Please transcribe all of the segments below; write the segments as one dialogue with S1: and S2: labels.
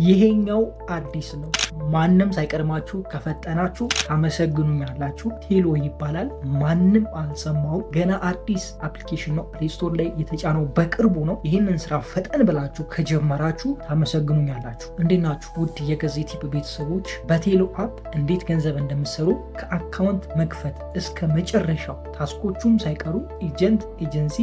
S1: ይሄኛው አዲስ ነው። ማንም ሳይቀድማችሁ ከፈጠናችሁ ታመሰግኑኛላችሁ። ቴሎ ይባላል። ማንም አልሰማው። ገና አዲስ አፕሊኬሽን ነው። ፕሌይ ስቶር ላይ የተጫነው በቅርቡ ነው። ይህንን ስራ ፈጠን ብላችሁ ከጀመራችሁ ታመሰግኑኛላችሁ። እንዴት ናችሁ ውድ የገዜ ቲፕ ቤተሰቦች? በቴሎ አፕ እንዴት ገንዘብ እንደምትሰሩ ከአካውንት መክፈት እስከ መጨረሻው ታስኮቹም ሳይቀሩ ኤጀንሲ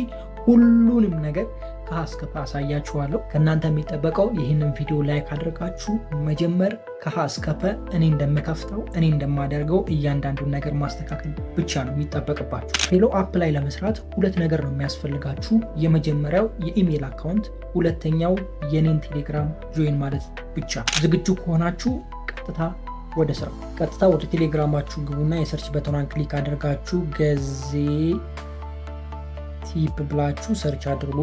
S1: ሁሉንም ነገር ከሀስከፈ አሳያችኋለሁ። ከእናንተ የሚጠበቀው ይህንን ቪዲዮ ላይክ አድርጋችሁ መጀመር ከሀስከፈ እኔ እንደምከፍተው እኔ እንደማደርገው እያንዳንዱን ነገር ማስተካከል ብቻ ነው የሚጠበቅባችሁ። ቴሎ አፕ ላይ ለመስራት ሁለት ነገር ነው የሚያስፈልጋችሁ። የመጀመሪያው የኢሜይል አካውንት፣ ሁለተኛው የኔን ቴሌግራም ጆይን ማለት ብቻ። ዝግጁ ከሆናችሁ ቀጥታ ወደ ቴሌግራማችሁ ግቡና የሰርች በተኗን ክሊክ አድርጋችሁ ገዜ ቲፕ ብላችሁ ሰርች አድርጉ።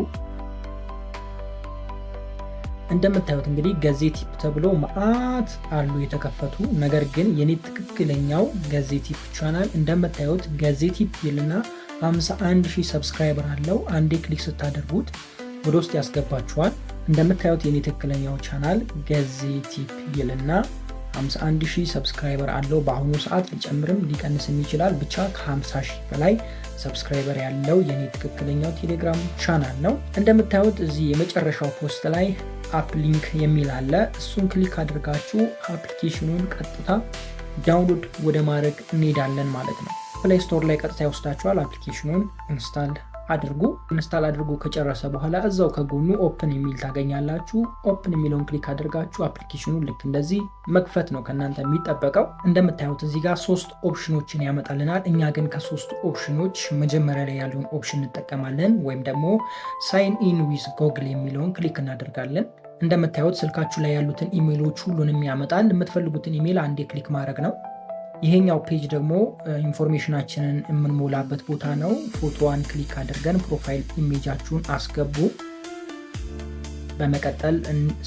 S1: እንደምታዩት እንግዲህ ገዜ ቲፕ ተብሎ መዓት አሉ የተከፈቱ። ነገር ግን የኔ ትክክለኛው ገዜ ቲፕ ቻናል እንደምታዩት ገዜ ቲፕ ይልና 51,000 ሰብስክራይበር አለው። አንዴ ክሊክ ስታደርጉት ወደ ውስጥ ያስገባችኋል። እንደምታዩት የኔ ትክክለኛው ቻናል ገዜ ቲፕ ይልና 51,000 ሰብስክራይበር አለው። በአሁኑ ሰዓት ሊጨምርም ሊቀንስም ይችላል። ብቻ ከ50,000 በላይ ሰብስክራይበር ያለው የኔ ትክክለኛው ቴሌግራም ቻናል ነው። እንደምታዩት እዚህ የመጨረሻው ፖስት ላይ አፕ ሊንክ የሚል አለ። እሱን ክሊክ አድርጋችሁ አፕሊኬሽኑን ቀጥታ ዳውንሎድ ወደ ማድረግ እንሄዳለን ማለት ነው። ፕሌይ ስቶር ላይ ቀጥታ ይወስዳችኋል። አፕሊኬሽኑን ኢንስታል አድርጉ። ከጨረሰ በኋላ እዛው ከጎኑ ኦፕን የሚል ታገኛላችሁ። ኦፕን የሚለውን ክሊክ አድርጋችሁ አፕሊኬሽኑን ልክ እንደዚህ መክፈት ነው ከእናንተ የሚጠበቀው። እንደምታዩት እዚህ ጋር 3 ኦፕሽኖችን ያመጣልናል። እኛ ግን ከ3 ኦፕሽኖች መጀመሪያ ላይ ያለውን ኦፕሽን እንጠቀማለን፣ ወይም ደግሞ ሳይን ኢን ዊዝ ጎግል የሚለውን ክሊክ እናደርጋለን። እንደምታዩት ስልካችሁ ላይ ያሉትን ኢሜይሎች ሁሉንም ያመጣል። የምትፈልጉትን ኢሜይል አንዴ ክሊክ ማድረግ ነው። ይሄኛው ፔጅ ደግሞ ኢንፎርሜሽናችንን የምንሞላበት ቦታ ነው። ፎቶዋን ክሊክ አድርገን ፕሮፋይል ኢሜጃችሁን አስገቡ። በመቀጠል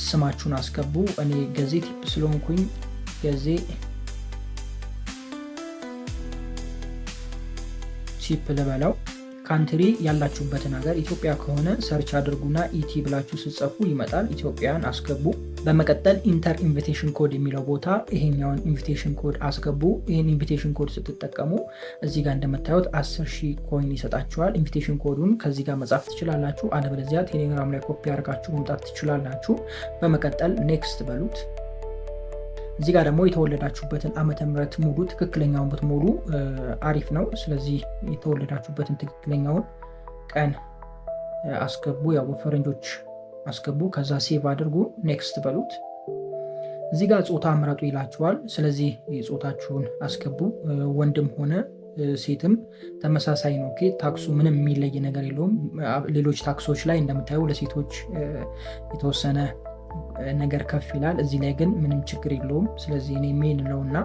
S1: ስማችሁን አስገቡ። እኔ ገዜ ቲፕ ስለሆንኩኝ ገዜ ቲፕ ልበለው። ካንትሪ ያላችሁበትን ሀገር ኢትዮጵያ ከሆነ ሰርች አድርጉና ኢቲ ብላችሁ ስጽፉ ይመጣል። ኢትዮጵያን አስገቡ። በመቀጠል ኢንተር ኢንቪቴሽን ኮድ የሚለው ቦታ ይሄኛውን ኢንቪቴሽን ኮድ አስገቡ። ይህን ኢንቪቴሽን ኮድ ስትጠቀሙ እዚህ ጋር እንደምታዩት 10,000 ኮይን ይሰጣችኋል። ኢንቪቴሽን ኮዱን ከዚህ ጋር መጻፍ ትችላላችሁ፣ አለበለዚያ ቴሌግራም ላይ ኮፒ አድርጋችሁ መምጣት ትችላላችሁ። በመቀጠል ኔክስት በሉት። እዚህ ጋር ደግሞ የተወለዳችሁበትን ዓመተ ምህረት ሙሉ፣ ትክክለኛውን ብትሞሉ አሪፍ ነው። ስለዚህ የተወለዳችሁበትን ትክክለኛውን ቀን አስገቡ፣ ያው ፈረንጆች አስገቡ። ከዛ ሴቭ አድርጉ፣ ኔክስት በሉት። እዚህ ጋር ጾታ ምረጡ ይላችኋል። ስለዚህ ጾታችሁን አስገቡ። ወንድም ሆነ ሴትም ተመሳሳይ ነው። ታክሱ ምንም የሚለይ ነገር የለውም። ሌሎች ታክሶች ላይ እንደምታዩ ለሴቶች የተወሰነ ነገር ከፍ ይላል። እዚህ ላይ ግን ምንም ችግር የለውም። ስለዚህ እኔ ሜን ነውና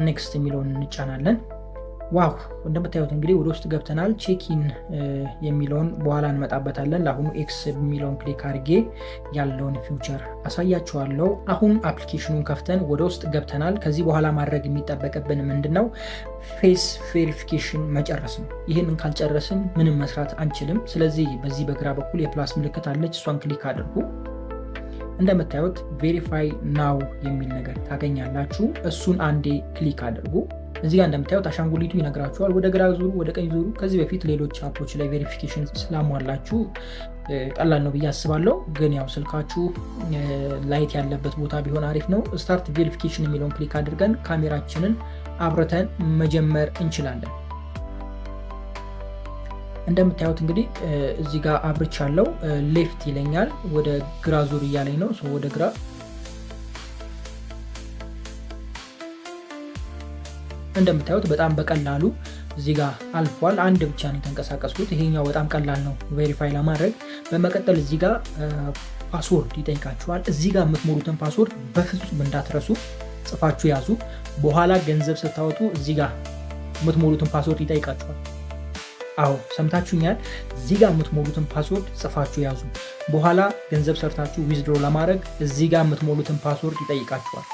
S1: ኔክስት የሚለውን እንጫናለን። ዋው እንደምታዩት እንግዲህ ወደ ውስጥ ገብተናል። ቼኪን የሚለውን በኋላ እንመጣበታለን። ለአሁኑ ኤክስ የሚለውን ክሊክ አድርጌ ያለውን ፊውቸር አሳያችኋለሁ። አሁን አፕሊኬሽኑን ከፍተን ወደ ውስጥ ገብተናል። ከዚህ በኋላ ማድረግ የሚጠበቅብን ምንድነው? ፌስ ቬሪፊኬሽን መጨረስ ነው። ይህንን ካልጨረስን ምንም መስራት አንችልም። ስለዚህ በዚህ በግራ በኩል የፕላስ ምልክት አለች፣ እሷን ክሊክ አድርጉ። እንደምታዩት ቬሪፋይ ናው የሚል ነገር ታገኛላችሁ። እሱን አንዴ ክሊክ አድርጉ። እዚህ ጋር እንደምታዩት አሻንጉሊቱ ይነግራችኋል። ወደ ግራ ዙሩ፣ ወደ ቀኝ ዙሩ። ከዚህ በፊት ሌሎች አፖች ላይ ቬሪፊኬሽን ስላሟላችሁ ቀላል ነው ብዬ አስባለሁ። ግን ያው ስልካችሁ ላይት ያለበት ቦታ ቢሆን አሪፍ ነው። ስታርት ቬሪፊኬሽን የሚለውን ክሊክ አድርገን ካሜራችንን አብርተን መጀመር እንችላለን። እንደምታዩት እንግዲህ እዚህ ጋር አብርቻለሁ። ሌፍት ይለኛል፣ ወደ ግራ ዙር እያለኝ ነው። ወደ ግራ እንደምታዩት በጣም በቀላሉ እዚህ ጋር አልፏል። አንድ ብቻ ነው የተንቀሳቀስኩት። ይሄኛው በጣም ቀላል ነው ቬሪፋይ ለማድረግ። በመቀጠል እዚህ ጋር ፓስወርድ ይጠይቃችኋል። እዚህ ጋር የምትሞሉትን ፓስወርድ በፍጹም እንዳትረሱ፣ ጽፋችሁ ያዙ። በኋላ ገንዘብ ስታወጡ እዚህ ጋር የምትሞሉትን ፓስወርድ ይጠይቃችኋል። አዎ ሰምታችሁኛል። እዚህ ጋር የምትሞሉትን ፓስወርድ ጽፋችሁ ያዙ። በኋላ ገንዘብ ሰርታችሁ ዊዝድሮ ለማድረግ እዚህ ጋር የምትሞሉትን ፓስወርድ ይጠይቃችኋል።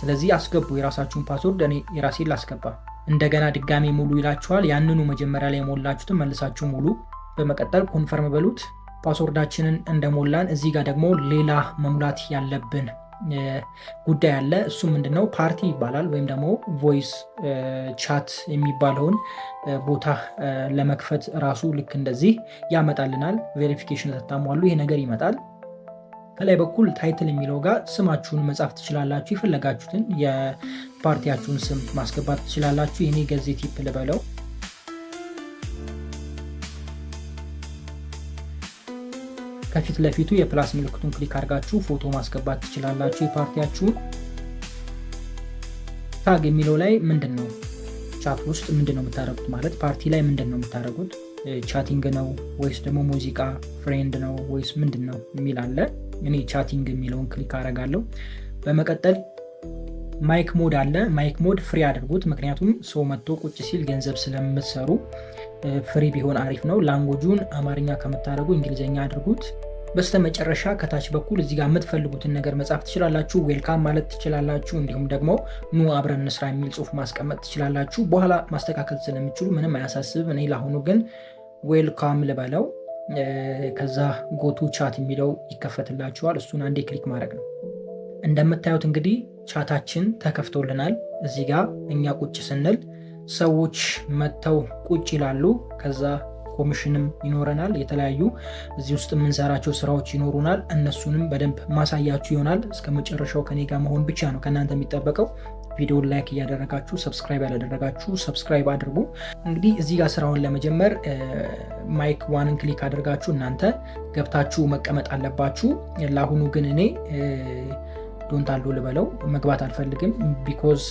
S1: ስለዚህ አስገቡ የራሳችሁን ፓስወርድ። እኔ የራሴን ላስገባ። እንደገና ድጋሜ ሙሉ ይላችኋል። ያንኑ መጀመሪያ ላይ የሞላችሁትን መልሳችሁ ሙሉ። በመቀጠል ኮንፈርም በሉት። ፓስወርዳችንን እንደሞላን እዚህ ጋር ደግሞ ሌላ መሙላት ያለብን ጉዳይ አለ። እሱ ምንድነው? ፓርቲ ይባላል ወይም ደግሞ ቮይስ ቻት የሚባለውን ቦታ ለመክፈት ራሱ ልክ እንደዚህ ያመጣልናል። ቬሪፊኬሽን ተታሟሉ ይሄ ነገር ይመጣል። ከላይ በኩል ታይትል የሚለው ጋር ስማችሁን መጻፍ ትችላላችሁ። የፈለጋችሁትን የፓርቲያችሁን ስም ማስገባት ትችላላችሁ። የኔ ገዜ ቲፕ ልበለው። ከፊት ለፊቱ የፕላስ ምልክቱን ክሊክ አድርጋችሁ ፎቶ ማስገባት ትችላላችሁ የፓርቲያችሁን። ታግ የሚለው ላይ ምንድን ነው ቻት ውስጥ ምንድን ነው የምታደርጉት? ማለት ፓርቲ ላይ ምንድን ነው የምታደርጉት? ቻቲንግ ነው ወይስ ደግሞ ሙዚቃ ፍሬንድ ነው ወይስ ምንድን ነው የሚል አለ። እኔ ቻቲንግ የሚለውን ክሊክ አደርጋለሁ። በመቀጠል ማይክ ሞድ አለ። ማይክ ሞድ ፍሪ አድርጉት፣ ምክንያቱም ሰው መጥቶ ቁጭ ሲል ገንዘብ ስለምትሰሩ ፍሪ ቢሆን አሪፍ ነው። ላንጉጁን አማርኛ ከምታደርጉ እንግሊዝኛ አድርጉት። በስተመጨረሻ ከታች በኩል እዚህ ጋር የምትፈልጉትን ነገር መጻፍ ትችላላችሁ። ዌልካም ማለት ትችላላችሁ። እንዲሁም ደግሞ ኑ አብረን እንስራ የሚል ጽሁፍ ማስቀመጥ ትችላላችሁ። በኋላ ማስተካከል ስለሚችሉ ምንም አያሳስብም። እኔ ለአሁኑ ግን ዌልካም ልበለው። ከዛ ጎቱ ቻት የሚለው ይከፈትላችኋል። እሱን አንዴ ክሊክ ማድረግ ነው። እንደምታዩት እንግዲህ ቻታችን ተከፍቶልናል። እዚህ ጋር እኛ ቁጭ ስንል ሰዎች መጥተው ቁጭ ይላሉ። ከዛ ኮሚሽንም ይኖረናል። የተለያዩ እዚህ ውስጥ የምንሰራቸው ስራዎች ይኖሩናል። እነሱንም በደንብ ማሳያችሁ ይሆናል። እስከ መጨረሻው ከኔ ጋር መሆን ብቻ ነው ከእናንተ የሚጠበቀው። ቪዲዮን ላይክ እያደረጋችሁ ሰብስክራይብ ያላደረጋችሁ ሰብስክራይብ አድርጉ። እንግዲህ እዚህ ጋር ስራውን ለመጀመር ማይክ ዋንን ክሊክ አድርጋችሁ እናንተ ገብታችሁ መቀመጥ አለባችሁ። ለአሁኑ ግን እኔ ዶንታሎ ልበለው መግባት አልፈልግም። ቢኮዝ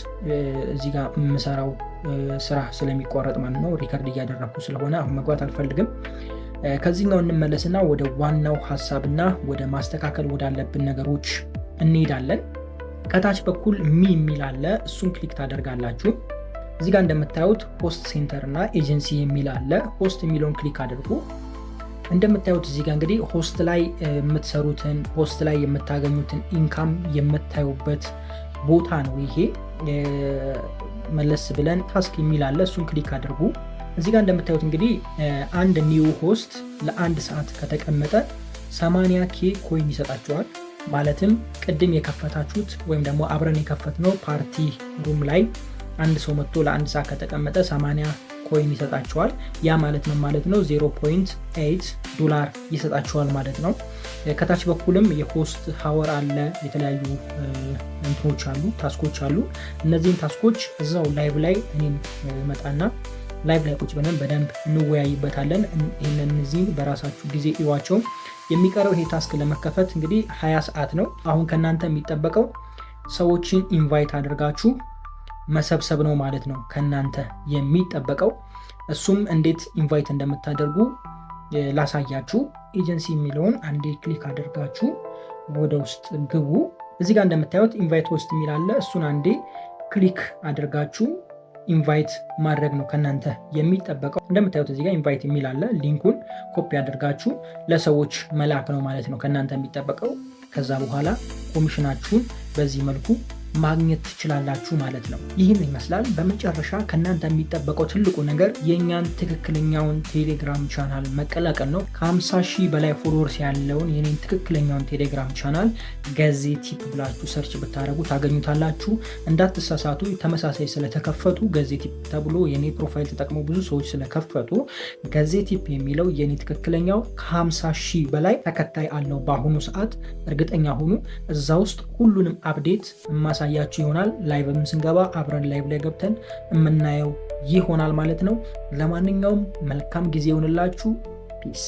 S1: እዚህ ጋር የምሰራው ስራ ስለሚቋረጥ ማለት ነው። ሪከርድ እያደረኩ ስለሆነ አሁን መግባት አልፈልግም። ከዚህኛው እንመለስና ወደ ዋናው ሀሳብና ወደ ማስተካከል ወዳለብን ነገሮች እንሄዳለን። ከታች በኩል የሚል አለ። እሱን ክሊክ ታደርጋላችሁ። እዚህ ጋር እንደምታዩት ሆስት ሴንተር እና ኤጀንሲ የሚል አለ። ሆስት የሚለውን ክሊክ አድርጉ። እንደምታዩት እዚህ ጋር እንግዲህ ሆስት ላይ የምትሰሩትን ሆስት ላይ የምታገኙትን ኢንካም የምታዩበት ቦታ ነው። ይሄ መለስ ብለን ታስክ የሚል አለ። እሱን ክሊክ አድርጉ። እዚህ ጋር እንደምታዩት እንግዲህ አንድ ኒው ሆስት ለአንድ ሰዓት ከተቀመጠ 80K ኮይን ይሰጣችኋል። ማለትም ቅድም የከፈታችሁት ወይም ደግሞ አብረን የከፈትነው ፓርቲ ሩም ላይ አንድ ሰው መጥቶ ለአንድ ሰዓት ከተቀመጠ 80 ኮይን ይሰጣችኋል። ያ ማለት ነው ማለት ነው $0.8 ይሰጣችኋል ማለት ነው። ከታች በኩልም የሆስት ሀወር አለ። የተለያዩ እንትኖች አሉ፣ ታስኮች አሉ። እነዚህን ታስኮች እዛው ላይቭ ላይ እኔም መጣና ላይቭ ላይ ቁጭ ብለን በደንብ እንወያይበታለን። እነዚህን በራሳችሁ ጊዜ እዩዋቸው። የሚቀረው ይሄ ታስክ ለመከፈት እንግዲህ 20 ሰዓት ነው። አሁን ከእናንተ የሚጠበቀው ሰዎችን ኢንቫይት አድርጋችሁ መሰብሰብ ነው ማለት ነው ከእናንተ የሚጠበቀው። እሱም እንዴት ኢንቫይት እንደምታደርጉ ላሳያችሁ። ኤጀንሲ የሚለውን አንዴ ክሊክ አድርጋችሁ ወደ ውስጥ ግቡ። እዚህ ጋር እንደምታዩት ኢንቫይት ሆስት የሚል አለ። እሱን አንዴ ክሊክ አድርጋችሁ ኢንቫይት ማድረግ ነው ከእናንተ የሚጠበቀው። እንደምታዩት እዚህ ጋር ኢንቫይት የሚል አለ። ሊንኩን ኮፒ አድርጋችሁ ለሰዎች መላክ ነው ማለት ነው ከእናንተ የሚጠበቀው። ከዛ በኋላ ኮሚሽናችሁን በዚህ መልኩ ማግኘት ትችላላችሁ ማለት ነው። ይህን ይመስላል። በመጨረሻ ከእናንተ የሚጠበቀው ትልቁ ነገር የእኛን ትክክለኛውን ቴሌግራም ቻናል መቀላቀል ነው። ከ50,000 በላይ ፎሎወርስ ያለውን የኔን ትክክለኛውን ቴሌግራም ቻናል ገዜ ቲፕ ብላችሁ ሰርች ብታደርጉ ታገኙታላችሁ። እንዳትሳሳቱ፣ ተመሳሳይ ስለተከፈቱ ገዜ ቲፕ ተብሎ የኔ ፕሮፋይል ተጠቅመው ብዙ ሰዎች ስለከፈቱ ገዜ ቲፕ የሚለው የኔ ትክክለኛው ከ50,000 በላይ ተከታይ አለው በአሁኑ ሰዓት። እርግጠኛ ሁኑ። እዛ ውስጥ ሁሉንም አፕዴት ያሳያችሁ ይሆናል። ላይቭም ስንገባ አብረን ላይቭ ላይ ገብተን የምናየው ይሆናል ማለት ነው። ለማንኛውም መልካም ጊዜ ይሁንላችሁ። ፒስ